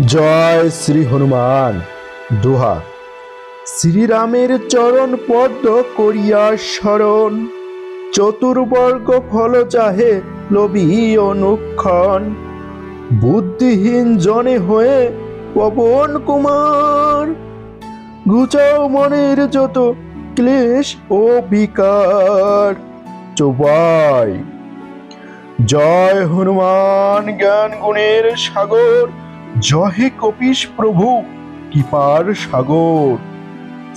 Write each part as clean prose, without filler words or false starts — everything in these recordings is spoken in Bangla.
জয় শ্রী হনুমান। দোহা। শ্রীরামের চরণ পদ্ম করিয়া স্মরণ, চতুর্বর্গ ফল চাহে লোভী অনুক্ষণ। বুদ্ধিহীন জনে হয়ে পবন কুমার, ঘুচাও মনের যত ক্লেশ ও বিকার। চৌপাই। জয় হনুমান জ্ঞান গুণের সাগর, জয় হে কপিশ প্রভু কৃপার সাগর।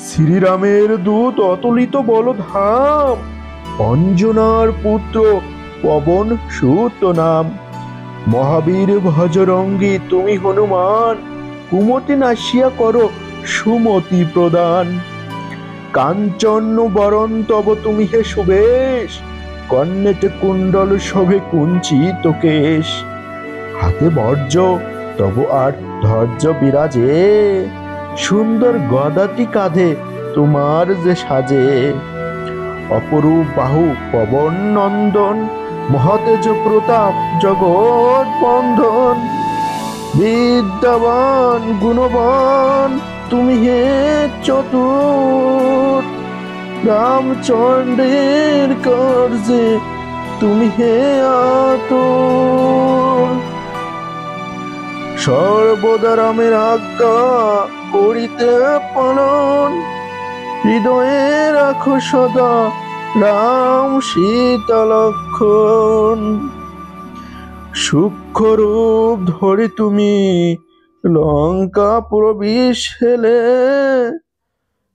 শ্রীরামের দূত অতুলিত বলধাম, অঞ্জনার পুত্র পবন সুত নাম। মহাবীর ভজরঙ্গী তুমি হনুমান, কুমতি নাশিয়া করো সুমতি প্রদান। কাঞ্চন বরণ তব তুমি হে সুবেশ, কর্ণেতে কুণ্ডল শোভে কুঞ্চিত কেশ। হাতে বর্জ্য তব আর ধৈর্য বিরাজে, সুন্দর গদাটি কাঁধে তোমার যে সাজে। অপরূপ বাহু পবন নন্দন, মহাতেজ প্রতাপ জগৎ বন্ধন। বিদ্যাবান গুণবান তুমি হে চতুর, রামচন্দ্রের কার্যে তুমি হে আতুর। সর্বদা রামের আজ্ঞা করিতে পালন, হৃদয়ে রাখো সদা রাম সীতা লক্ষণ। সূক্ষ্ম রূপ ধরে তুমি লঙ্কা প্রবেশ হেলে,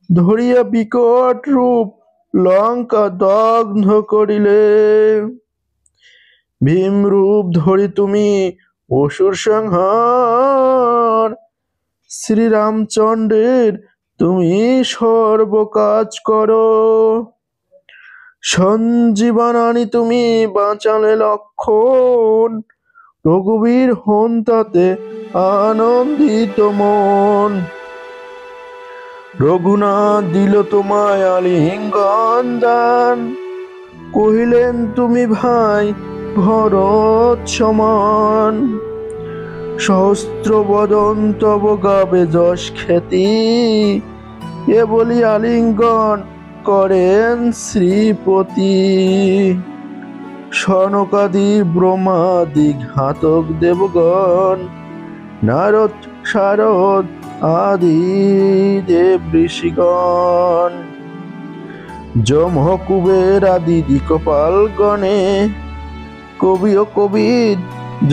ধরিয়া বিকট রূপ লঙ্কা দগ্ধ করিলে। ভীম রূপ ধরি তুমি অসুর সংহার, শ্রীরামচন্দ্রের তুমি সর্ব কাজ করো। সঞ্জীবন আনি তুমি বাঁচালে লক্ষণ, রঘুবীর হন তাতে আনন্দিত মন। রঘুনাথ দিল তোমায় আলিঙ্গন দান, কহিলেন তুমি ভাই ভরত সমান। সহস্র বদন তব গাবে যশ খ্যাতি, এ বলি আলিঙ্গন করেন শ্রীপতি। সনকাদি ব্রহ্মাদি ঘাতক দেবগণ, নারদ শারদ আদি দেব ঋষিগণ। যম কুবের আদি দিকপাল গণে, কবি ও কবিদ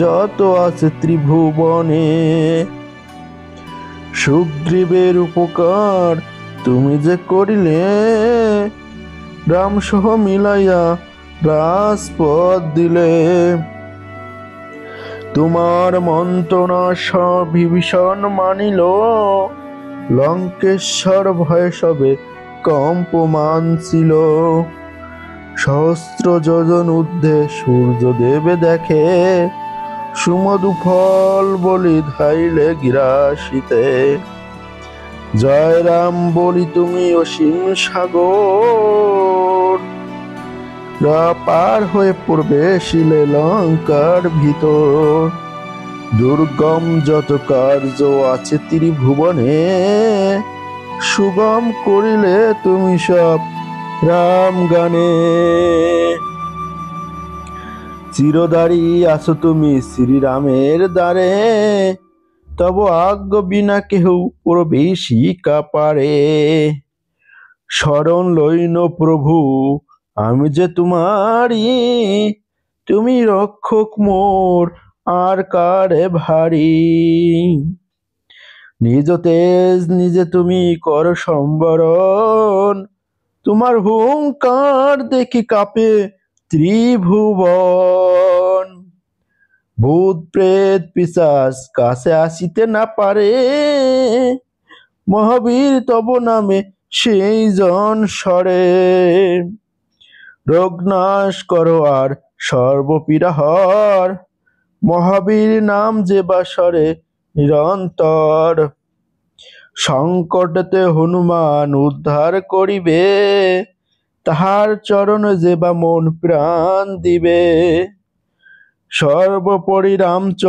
যত আছে ত্রিভুবনে। সুগ্রীবের উপকার তুমি যে করিলে, রাম সহ মিলাইয়া রাজপথ দিলে। তোমার মন্ত্রণা বিভীষণ মানিল, লঙ্কেশ্বর ভয়ে সবে কম্পমান ছিল। সহস্র যোজন ঊর্ধ্বে সূর্য দেবে দেখে, সুমধু ফল বলি ধাইলে গিরাশিতে। জয় রাম বলি তুমি অসীম সাগর, পার হয়ে প্রবেশিলে লঙ্কার ভিতর। দুর্গম যত কার্য আছে ত্রিভুবনে, সুগম করিলে তুমি সব রাম গানে। চিরদারি আছো তুমি শ্রীরামের দ্বারে, তব আজ্ঞা বিনা কেহ প্রবেশিকা পারে। শরণ লইন প্রভু আমি যে তোমারি, তুমি রক্ষক মোর আর কারে ভারী। নিজ তেজ নিজে তুমি কর সম্বরণ, তোমার হুঙ্কার দেখি কাঁপে ত্রিভুবন। ভূত প্রেত পিশাচ কাছে আসিতে না পারে, মহাবীর তব নামে সেই জন সরে। রোগ নাশ করো আর সর্বপীড়া হর, মহাবীর নাম যে বাসরে নিরন্তর। সংকটেতে হনুমান উদ্ধার করিবে, তাহার চরণে যে বা মন প্রাণ দিবে। সর্বোপরি রামচন্দ্র